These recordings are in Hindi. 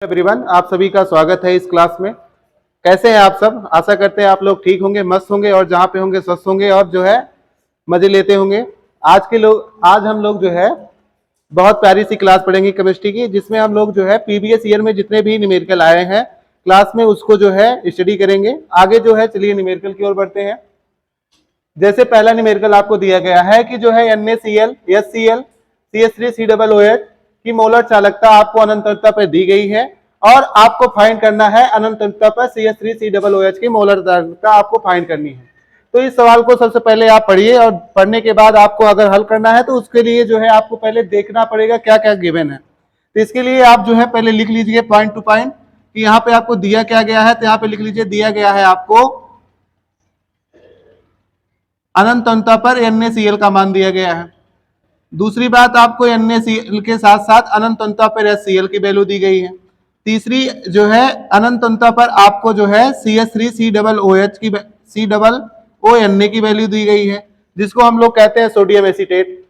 एवरीवन, आप सभी का स्वागत है इस क्लास में। कैसे हैं आप सब? आशा करते हैं आप लोग ठीक होंगे, मस्त होंगे और जहाँ पे होंगे स्वस्थ होंगे और जो है मजे लेते होंगे। आज हम लोग जो है बहुत प्यारी सी क्लास पढ़ेंगे केमिस्ट्री की, जिसमें हम लोग जो है प्रीवियस ईयर में जितने भी न्यूमेरिकल आए हैं क्लास में उसको जो है स्टडी करेंगे। आगे जो है चलिए न्यूमेरिकल की ओर बढ़ते हैं। जैसे पहला न्यूमेरिकल आपको दिया गया है कि जो है NaCl, HCl, CH3COOH की मोलर चालकता आपको अनंतता पर दी गई है और आपको फाइंड करना है अनंतता पर CH3COOH की मोलर चालकता आपको फाइंड करनी है। तो इस सवाल को सबसे पहले आप पढ़िए और पढ़ने के बाद आपको अगर हल करना है तो उसके लिए जो है आपको पहले देखना पड़ेगा क्या क्या गिवन है। तो इसके लिए आप जो है पहले लिख लीजिए पॉइंट टू पॉइंट कि यहाँ पे आपको दिया क्या गया है। तो यहाँ पे लिख लीजिए दिया गया है आपको अनंतता पर NaCl का मान दिया गया है। दूसरी बात, आपको NaCl के साथ साथ अनंतता पर HCl की वैल्यू दी गई है। तीसरी जो है अनंतता पर आपको जो है CH3COOH की COONA की वैल्यू दी गई है, जिसको हम लोग कहते हैं सोडियम एसीटेट।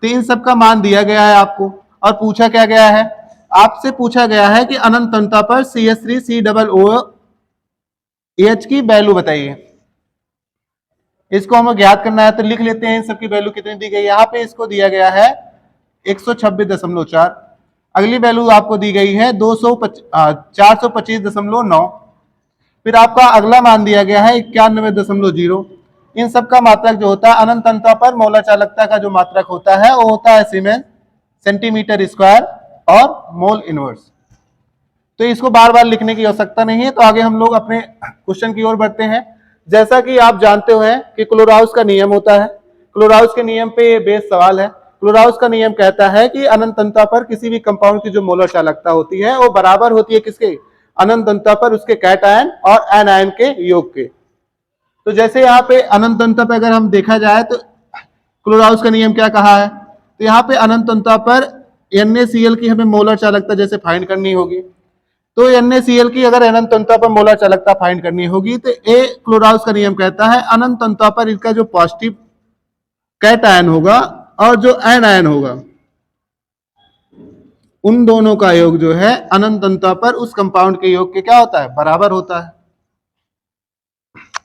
तो इन सब का मान दिया गया है आपको और पूछा क्या गया है, आपसे पूछा गया है कि अनंतता पर CH3COOH की वैल्यू बताइए। इसको हमें ज्ञात करना है तो लिख लेते हैं इन सबकी वैल्यू कितनी दी गई है। यहाँ पे इसको दिया गया है 126.4। अगली वैल्यू आपको दी गई है 425.9। फिर आपका अगला मान दिया गया है 91.0। इन सब का मात्रक जो होता है अनंतता पर मोलर चालकता का जो मात्रक होता है वो होता है सीमेंस सेंटीमीटर स्क्वायर और मोल इनवर्स। तो इसको बार बार लिखने की आवश्यकता नहीं है। तो आगे हम लोग अपने क्वेश्चन की ओर बढ़ते हैं। जैसा कि आप जानते हो कि क्लोराउस का नियम होता है। क्लोराउस के नियम पे ये बेस सवाल है। क्लोराउस का नियम कहता है कि अनंतता पर किसी भी कंपाउंड की जो मोलर चालकता होती है वो बराबर होती है किसके, अनंतता पर उसके कैटायन और एनायन के योग के। तो जैसे यहाँ पे अनंतता पर अगर हम देखा जाए तो क्लोराउस का नियम क्या कहा है, तो यहाँ पे अनंतता पर NaCl की हमें मोलर चालकता जैसे फाइंड करनी होगी। तो NaCl की अगर अनंतता पर मोलर चालकता फाइंड करनी होगी तो क्लोराउस का नियम कहता है अनंतता पर इसका जो पॉजिटिव कैटायन होगा और जो एनायन होगा उन दोनों का योग जो है अनंतता पर उस कंपाउंड के योग के क्या होता है, बराबर होता है।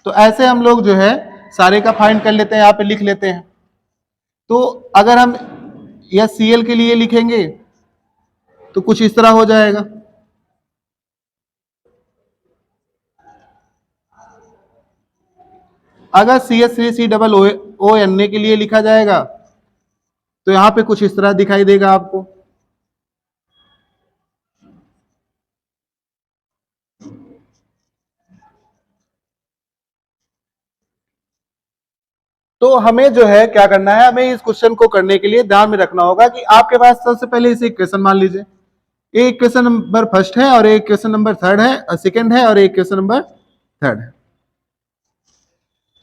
तो ऐसे हम लोग जो है सारे का फाइंड कर लेते हैं, यहाँ पे लिख लेते हैं। तो अगर हम यह Cl के लिए लिखेंगे तो कुछ इस तरह हो जाएगा। अगर CH3COONA के लिए लिखा जाएगा तो यहां पे कुछ इस तरह दिखाई देगा आपको। तो हमें जो है क्या करना है, हमें इस क्वेश्चन को करने के लिए ध्यान में रखना होगा कि आपके पास सबसे पहले इसे इक्वेशन मान लीजिए। एक इक्वेशन नंबर फर्स्ट है और एक इक्वेशन नंबर थर्ड है, सेकंड है और एक इक्वेशन नंबर थर्ड है।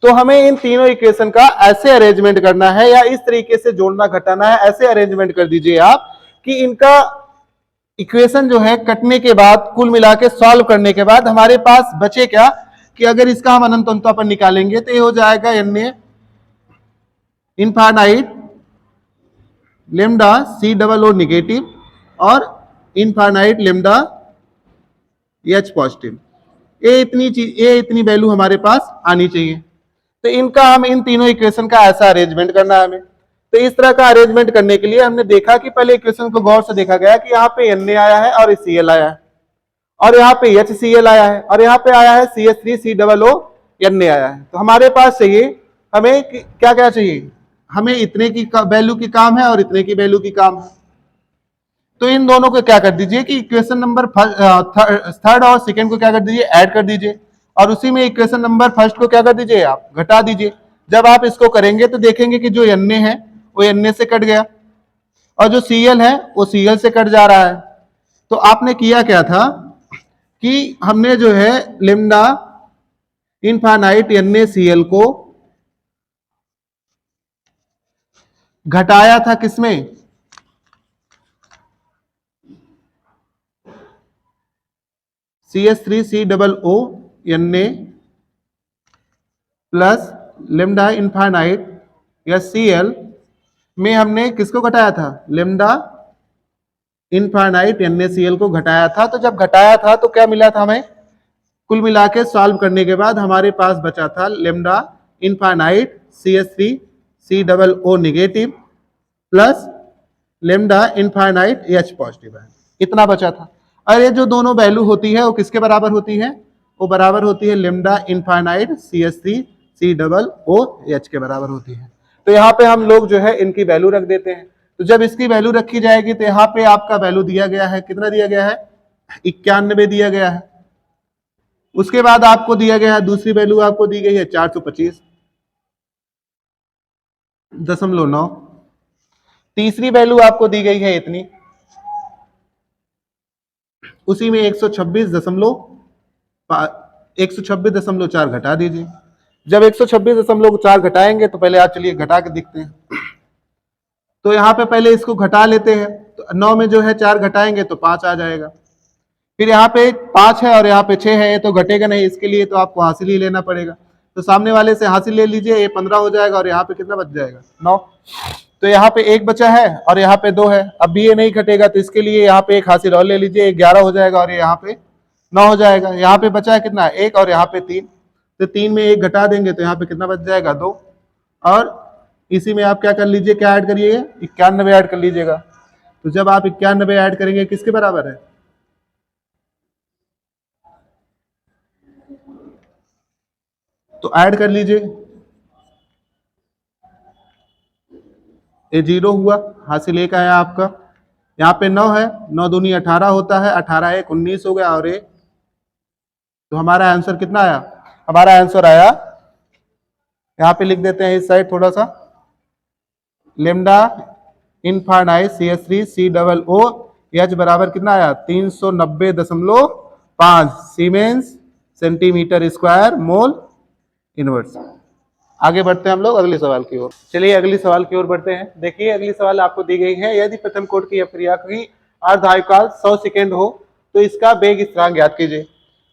तो हमें इन तीनों इक्वेशन का ऐसे अरेंजमेंट करना है या इस तरीके से जोड़ना घटाना है, ऐसे अरेंजमेंट कर दीजिए आप कि इनका इक्वेशन जो है कटने के बाद कुल मिला के सॉल्व करने के बाद हमारे पास बचे क्या, कि अगर इसका हम अनंतता पर निकालेंगे तो ये हो जाएगा Na infinite lambda COO negative और इनफाइनाइट लेमडा H पॉजिटिव। ये इतनी वैल्यू हमारे पास आनी चाहिए। तो इनका हम इन तीनों इक्वेशन का ऐसा अरेंजमेंट करना है हमें। तो इस तरह का अरेंजमेंट करने के लिए हमने देखा कि पहले इक्वेशन को गौर से देखा गया कि यहाँ पे Na आया है और Cl आया है और यहाँ पे HCl आया है और यहाँ पे आया है CH3COONA आया है। तो हमारे पास चाहिए, हमें क्या क्या चाहिए, हमें इतने की वैल्यू की काम है और इतने की वैल्यू की काम है। तो इन दोनों को क्या कर दीजिए कि इक्वेशन नंबर थर्ड और सेकंड को क्या कर दीजिए, ऐड कर दीजिए और उसी में इक्वेशन नंबर फर्स्ट को क्या कर दीजिए, आप घटा दीजिए। जब आप इसको करेंगे तो देखेंगे कि जो Na है वो Na से कट गया और जो Cl है वो Cl से कट जा रहा है। तो आपने किया क्या था कि हमने जो है लेमडा इनफाइनाइट NaCl को घटाया था किसमें, CH3COONA प्लस लेमडा इनफाइनाइट या Cl में हमने किसको घटाया था, लेमडा इनफाइनाइट NaCl को घटाया था। तो जब घटाया था तो क्या मिला था हमें, कुल मिला के सॉल्व करने के बाद हमारे पास बचा था lambda infinite CH3 COO negative plus lambda infinite H positive है, इतना बचा था। और ये जो दोनों वैल्यू होती है वो किसके बराबर होती है, वो बराबर होती है लेमडा इनफाइनाइट CH3 COOH के बराबर होती है। तो यहाँ पे हम लोग जो है इनकी वैल्यू रख देते हैं। तो जब इसकी वैल्यू रखी जाएगी तो यहाँ पे आपका वैल्यू दिया गया है, कितना दिया गया है, 91 दिया गया है। उसके बाद आपको दिया गया है दूसरी वैल्यू आपको दी गई है 425.9। तीसरी वैल्यू आपको दी गई है इतनी, उसी में 126.4 घटा दीजिए। जब 126.4 घटाएंगे तो पहले आप चलिए घटा के देखते हैं। तो यहाँ पे पहले इसको घटा लेते हैं, तो 9 में जो है 4 घटाएंगे तो 5 आ जाएगा। फिर यहाँ पे 5 है और यहाँ पे 6 है, तो घटेगा नहीं, इसके लिए तो आपको हासिल ही लेना पड़ेगा। तो सामने वाले से हासिल ले लीजिए, ये 15 हो जाएगा और यहाँ पे कितना बच जाएगा, 9। तो यहाँ पे 1 बचा है और यहाँ पे 2 है। अब भी ये नहीं घटेगा तो इसके लिए यहाँ पे 1 हासिल और ले लीजिए, 11 हो जाएगा और यहाँ पे 9 हो जाएगा। यहाँ पे बचा है कितना, 1 और यहाँ पे 3। तो 3 में 1 घटा देंगे तो यहाँ पे कितना बच जाएगा, 2। और इसी में आप क्या कर लीजिए, क्या ऐड करिएगा, 91 ऐड कर लीजिएगा। तो जब आप 91 ऐड करेंगे किसके बराबर है, तो ऐड कर लीजिए। ये 0 हुआ, हासिल 1 आया आपका। यहाँ पे 9 है, 9 दूनी 18 होता है, 18 1 19 हो गया और 1। तो हमारा आंसर कितना आया, हमारा आंसर आया, यहाँ पे लिख देते हैं इस साइड थोड़ा सा, लेमडा इनफाइनाइट CH3 COOH बराबर कितना आया, 390.5 siemens centimetre square mole inverse. आगे बढ़ते हैं हम लोग अगले सवाल की ओर। चलिए अगली सवाल की ओर बढ़ते हैं। देखिए अगली सवाल आपको दी गई है, यदि प्रथम कोट की अभिक्रिया की अर्धायुकाल 100 सेकेंड हो तो इसका वेग स्थिरांक ज्ञात कीजिए।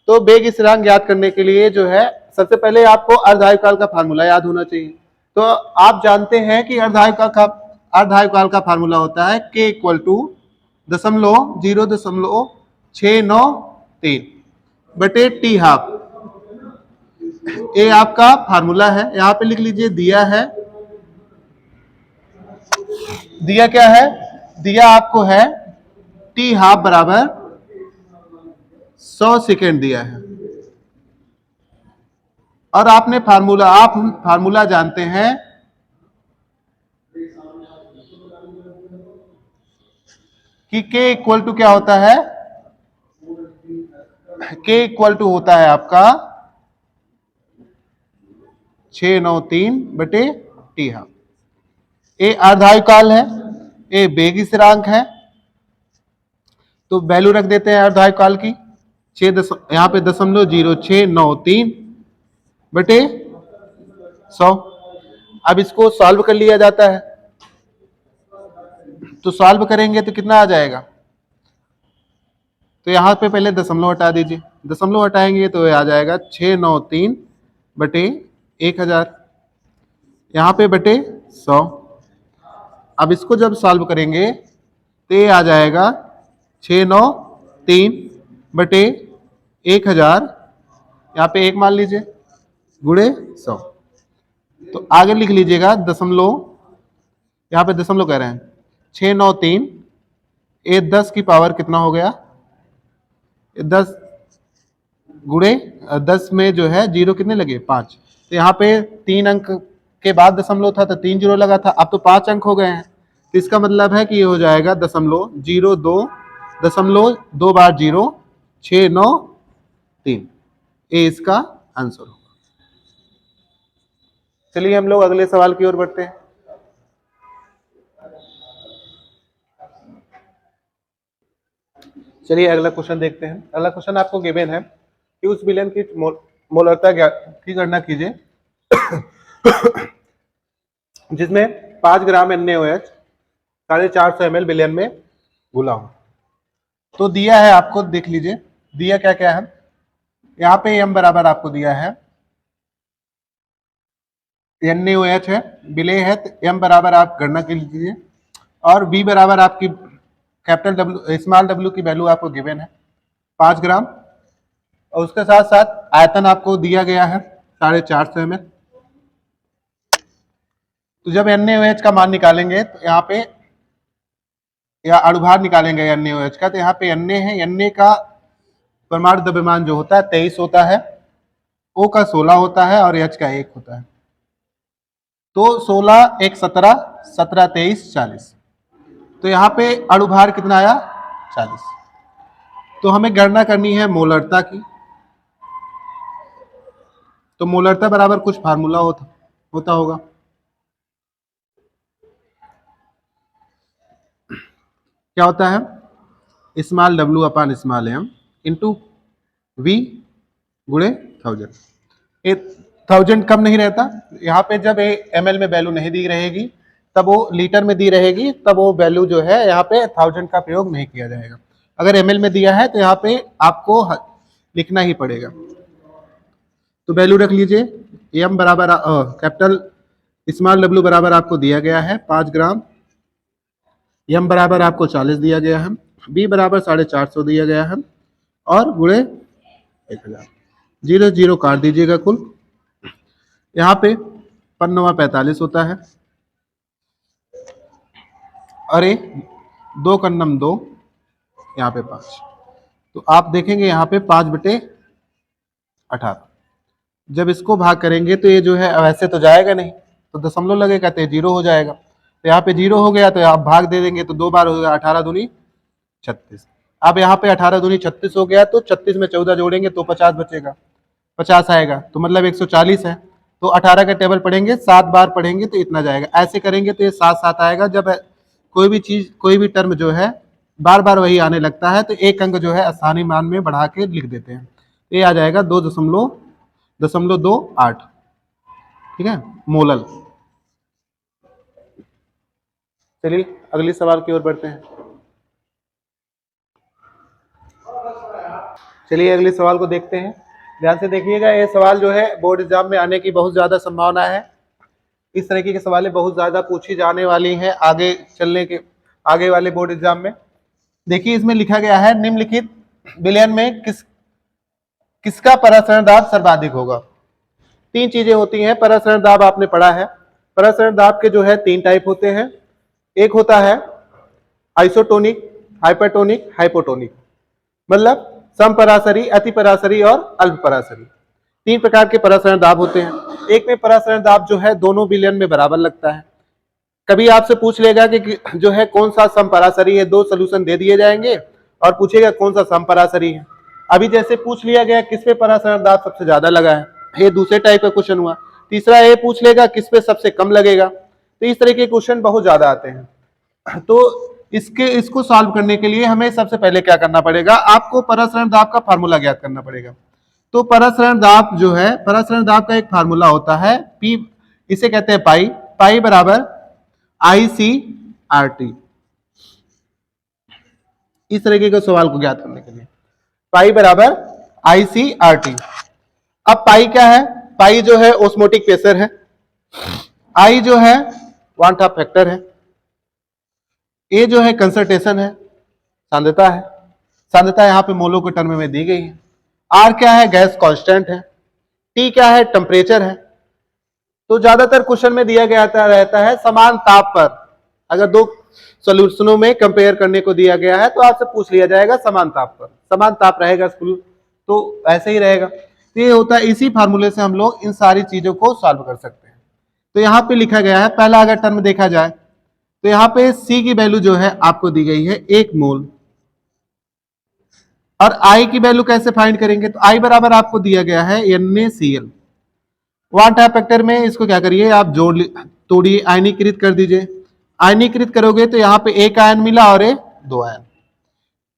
तो वेग स्थिरांक ज्ञात करने के लिए जो है सबसे पहले आपको अर्धायुकाल का फार्मूला याद होना चाहिए। तो आप जानते हैं कि अर्धायुकाल का फार्मूला होता है K इक्वल टू 0.0693 बटे T हाफ। ये आपका फार्मूला है, यहां पे लिख लीजिए, दिया है, दिया क्या है, दिया आपको है T हाफ बराबर 100 सेकेंड दिया है। और आपने आप फार्मूला जानते हैं कि K इक्वल टू क्या होता है, K इक्वल टू होता है आपका 693 बटे T हाफ। ये अर्धायुकाल है, ये वेग स्थिरांक है। तो वैल्यू रख देते हैं अर्धायुकाल की, यहाँ पे 0.0693 बटे 100। अब इसको सॉल्व कर लिया जाता है, तो सॉल्व करेंगे तो कितना आ जाएगा, तो यहाँ पे पहले दशमलव हटा दीजिए, दशमलव हटाएंगे तो आ जाएगा 693 बटे 1000, यहाँ पे बटे 100। अब इसको जब सॉल्व करेंगे तो ये आ जाएगा 693 बटे 1000, यहाँ पे 1 मान लीजिए, गुणे 100। तो आगे लिख लीजिएगा दशमलव, यहाँ पे दशमलव कह रहे हैं, 693, ये 10 की पावर कितना हो गया, 10 गुणे 10 में जो है 0 कितने लगे, 5। तो यहाँ पे 3 अंक के बाद दशमलव था तो 3 0 लगा था, अब तो 5 अंक हो गए हैं। तो इसका मतलब है कि ये हो जाएगा 0.02 बार 0 693, ये इसका आंसर होगा। चलिए हम लोग अगले सवाल की ओर बढ़ते हैं। चलिए अगला क्वेश्चन देखते हैं। अगला क्वेश्चन आपको गिवन है कि उस विलयन की मोलरता की गणना कीजिए जिसमें 5 ग्राम NaOH 450 ml विलयन में घुला हो। तो दिया है आपको, देख लीजिए दिया क्या क्या है। यहाँ पे m बराबर आपको दिया है, NaOH है, विलेय है, तो m बराबर आप गणना कर लीजिए, और v बराबर आपकी कैपिटल डब्ल्यू स्मॉल डब्ल्यू की वैल्यू आपको गिवन है 5 ग्राम, और उसके साथ साथ आयतन आपको दिया गया है 450 ml। तो जब NaOH का मान निकालेंगे तो यहाँ पे, या अणुभार निकालेंगे NaOH का, तो यहाँ पे Na है, Na का परमाणु द्रव्यमान जो होता है 23 होता है, O का 16 होता है और H का 1 होता है। तो 16 1 17, 17 23 40। तो यहाँ पे अणुभार कितना आया 40। तो हमें गणना करनी है मोलरता की। तो मोलरता बराबर कुछ फार्मूला होता होगा। क्या होता है, small W upon small M into V गुणे 1000। ये 1000 कम नहीं रहता, यहाँ पे जब ml में वैल्यू नहीं दी रहेगी तब वो लीटर में दी रहेगी, तब वो वैल्यू जो है यहाँ पे 1000 का प्रयोग नहीं किया जाएगा। अगर ml में दिया है तो यहाँ पे आपको लिखना ही पड़ेगा। तो वैल्यू रख लीजिए, m बराबर कैपिटल स्मॉल w बराबर आपको दिया गया है 5 ग्राम, m बराबर आपको 40 दिया गया है, b बराबर 450 दिया गया है, और गुणे 1000। 0 0 काट दीजिएगा कुल। यहाँ पे 5×9 = 45 होता है, और 2 × 9 2, यहाँ पे 5। तो आप देखेंगे यहाँ पे 5/18। जब इसको भाग करेंगे तो ये जो है वैसे तो जाएगा नहीं, तो दशमलव लगेगा तो 0 हो जाएगा। तो यहाँ पे 0 हो गया तो आप भाग दे देंगे तो 2 बार हो गया, 18 दूनी 36। अब यहाँ पे 18 दूनी 36 हो गया, तो 36 में 14 जोड़ेंगे तो 50 बचेगा, 50 आएगा, तो मतलब 140 है। तो 18 का टेबल पढ़ेंगे, 7 बार पढ़ेंगे तो इतना जाएगा। ऐसे करेंगे तो ये 7 7 आएगा। जब कोई भी चीज, कोई भी टर्म जो है बार बार वही आने लगता है तो एक अंक जो है स्थानीय मान में बढ़ा के लिख देते हैं। तो ये आ जाएगा 2.28। ठीक है, मोलल। चलिए अगली सवाल की ओर बढ़ते हैं। चलिए अगले सवाल को देखते हैं, ध्यान से देखिएगा। ये सवाल जो है बोर्ड एग्जाम में आने की बहुत ज्यादा संभावना है। इस तरीके की सवालें बहुत ज्यादा पूछी जाने वाली हैं आगे चलने के, आगे वाले बोर्ड एग्जाम में। देखिए इसमें लिखा गया है, निम्नलिखित विलयन में किसका परासरण दाब सर्वाधिक होगा। 3 चीजें होती हैं। परासरण दाब आपने पढ़ा है, परासरण दाब के जो है 3 टाइप होते हैं। एक होता है आइसोटोनिक, हाइपरटोनिक, हाइपोटोनिक, मतलब समपरासरी, अतिपरासरी और अल्पपरासरी। 3 प्रकार के परासरण दाब होते हैं। एक में परासरण दाब जो है दोनों विलयन में बराबर लगता है। कभी आपसे पूछ लेगा कि जो है कौन सा समपरासरी है, 2 सोल्यूशन दे दिए जाएंगे और पूछेगा कौन सा समपरासरी है। अभी जैसे पूछ लिया गया किस पे परासरण दाब सबसे ज्यादा लगा है, ये दूसरे टाइप का क्वेश्चन हुआ। तीसरा ये पूछ लेगा किस पे सबसे कम लगेगा। तो इस तरह के क्वेश्चन बहुत ज्यादा आते हैं। तो इसको सॉल्व करने के लिए हमें सबसे पहले क्या करना पड़ेगा, आपको परासरण दाब का फार्मूला ज्ञात करना पड़ेगा। तो परासरण दाब जो है, परासरण दाब का एक फार्मूला होता है P, इसे कहते हैं पाई। पाई बराबर ICRT। इस तरीके के सवाल को ज्ञात करने के लिए पाई बराबर ICRT। अब पाई क्या है, पाई जो है ओस्मोटिक प्रेशर है, आई जो है वांट ऑफ फैक्टर है, ए जो है कंसंट्रेशन है, सांद्रता है। सांद्रता यहाँ पे मोलो के टर्म में दी गई है। आर क्या है, गैस कांस्टेंट है। टी क्या है, टेम्परेचर है। तो ज्यादातर क्वेश्चन में दिया गया रहता है समान ताप पर। अगर 2 सॉल्यूशनों में कंपेयर करने को दिया गया है तो आपसे पूछ लिया जाएगा समान ताप पर, समान ताप रहेगा तो ऐसे ही रहेगा। तो ये होता है, इसी फार्मूले से हम लोग इन सारी चीजों को सॉल्व कर सकते हैं। तो यहाँ पे लिखा गया है, पहला अगर टर्म देखा जाए तो यहाँ पे C की वैल्यू जो है आपको दी गई है 1 मोल, और I की वैल्यू कैसे फाइंड करेंगे, तो I बराबर आपको दिया गया है NaCl। वाट ऑफ फैक्टर में इसको क्या करिए, आप तोड़िए, आयनीकृत कर दीजिए। आयनीकृत करोगे तो यहाँ पे 1 आयन मिला और 2 आयन,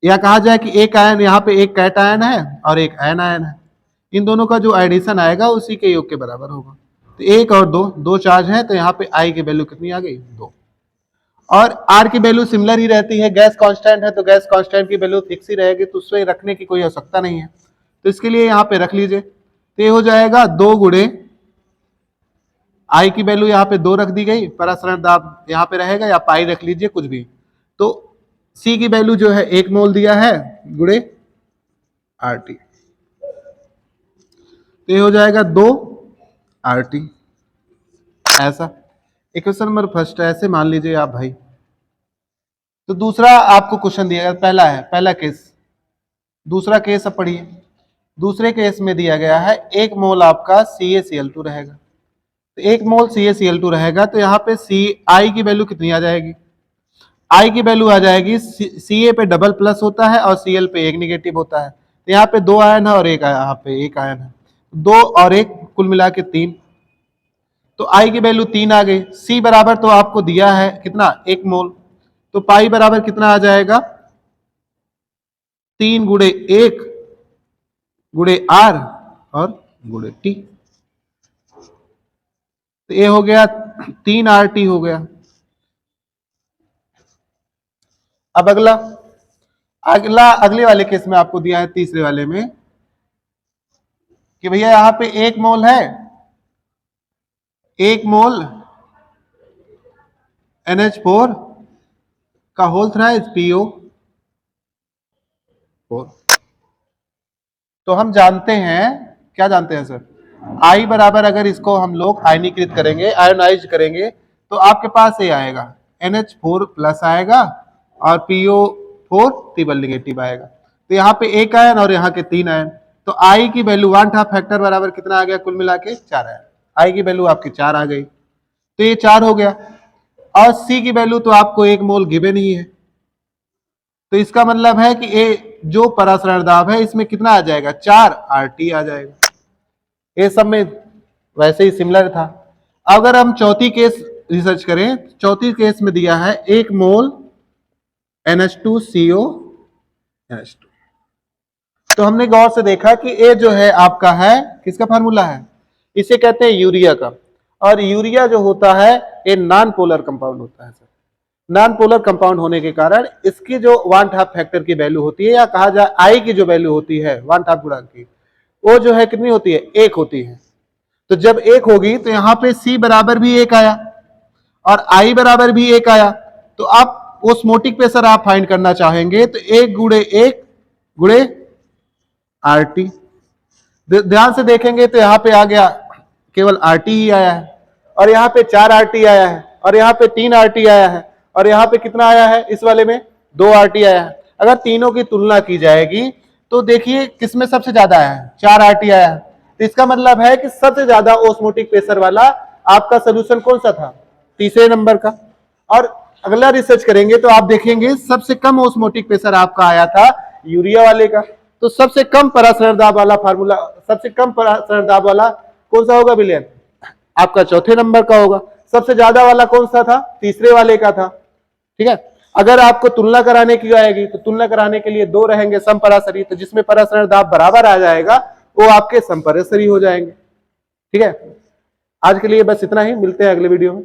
या कहा जाए कि 1 आयन, यहाँ पे 1 कैट आयन है और 1 आयन आयन है। इन दोनों का जो एडिशन आएगा उसी के योग के बराबर होगा। तो 1 और 2 चार्ज है, तो यहाँ पे I की वैल्यू कितनी आ गई, 2। और R की वैल्यू सिमिलर ही रहती है, गैस कांस्टेंट है तो गैस कांस्टेंट की वैल्यू फिक्स ही रहेगी, तो उसमें रखने की कोई आवश्यकता नहीं है। तो इसके लिए यहाँ पे रख लीजिए। तो ये हो जाएगा 2 गुणे I की वैल्यू यहाँ पे 2 रख दी गई, परासरण दाब यहाँ पे रहेगा, या पाई रख लीजिए कुछ भी। तो सी की वैल्यू जो है 1 मोल दिया है गुणे RT, तो ये हो जाएगा 2 RT। ऐसा इक्वेशन नंबर फर्स्ट है, ऐसे मान लीजिए आप भाई। तो दूसरा आपको क्वेश्चन दिया गया, पहला है पहला केस, दूसरा केस अब पढ़िए। दूसरे केस में दिया गया है 1 मोल आपका CaCl2 रहेगा। तो 1 मोल CaCl2 रहेगा, तो यहाँ पे I की वैल्यू कितनी आ जाएगी? I की वैल्यू आ जाएगी, Ca पे डबल प्लस होता है और Cl पे एक निगेटिव होता है। तो यहाँ पे 2 आयन है और एक यहाँ पे एक आयन है, 2 और 1 कुल मिला के 3। तो I की वैल्यू 3 आ गई। C बराबर तो आपको दिया है कितना? 1 मोल। तो पाई बराबर कितना आ जाएगा? 3 गुणे 1 गुणे R और गुणे T। तो ये हो गया 3 RT हो गया। अब अगले वाले केस में आपको दिया है, तीसरे वाले में, कि भैया यहां पे 1 मोल है, 1 मोल NH4 का होल थ्राइस PO4। तो हम जानते हैं, क्या जानते हैं सर? I बराबर अगर इसको हम लोग आयनीकृत करेंगे, आयोनाइज करेंगे, तो आपके पास ये आएगा NH4 प्लस आएगा और PO4 ट्रिपल नेगेटिव आएगा। तो यहाँ पे एक आयन और यहाँ के 3 आयन। तो I की वैल्यू 1/2 फैक्टर बराबर कितना आ गया? कुल मिला के 4 आयन। I की वैल्यू आपकी 4 आ गई, तो ये 4 हो गया। और C की वैल्यू तो आपको 1 मोल गिवन ही है, तो इसका मतलब है कि ये जो परासरण दाब है इसमें कितना आ जाएगा? 4 RT आ जाएगा। ये सब में वैसे ही सिमिलर था। अगर हम चौथी केस रिसर्च करें, चौथी केस में दिया है 1 मोल NH2CO NH2। तो हमने गौर से देखा कि ये जो है आपका है, किसका फार्मूला है? इसे कहते हैं यूरिया का। और यूरिया जो होता है ये नॉन पोलर कंपाउंड होता है सर। नॉन पोलर कंपाउंड होने के कारण इसकी जो 1/2 फैक्टर की वैल्यू होती है, या कहा जाए आई की जो वैल्यू होती है 1/2 गुणक की, वो जो है कितनी होती है? 1 होती है। तो जब 1 होगी तो यहां पे C बराबर भी 1 आया और I बराबर भी 1 आया। तो आप ओस्मोटिक प्रेशर आप फाइंड करना चाहेंगे तो 1 गुणे 1 गुणे RT। ध्यान से देखेंगे तो यहां पे आ गया केवल RT ही आया है, और यहां पे 4 RT आया है, और यहां पे 3 RT आया है, और यहां पे कितना आया है? इस वाले में 2 RT आया है। अगर तीनों की तुलना की जाएगी तो देखिए किसमें सबसे ज्यादा आया है? 4 RT आया है। तो इसका मतलब है कि सबसे ज्यादा ओस्मोटिक प्रेशर वाला आपका सोल्यूशन कौन सा था? तीसरे नंबर का। और अगला रिसर्च करेंगे तो आप देखेंगे सबसे कम ओस्मोटिक प्रेशर आपका आया था यूरिया वाले का। तो सबसे कम परासरण दाब वाला फार्मूला, सबसे कम परासरण दाब वाला कौन सा होगा विलियन? आपका चौथे नंबर का होगा। सबसे ज्यादा वाला कौन सा था? तीसरे वाले का था। ठीक है। अगर आपको तुलना कराने की आएगी तो तुलना कराने के लिए 2 रहेंगे समपरासरी, तो जिसमें परासरण दाब बराबर आ जाएगा वो आपके समपरासरी हो जाएंगे। ठीक है। आज के लिए बस इतना ही, मिलते हैं अगले वीडियो में।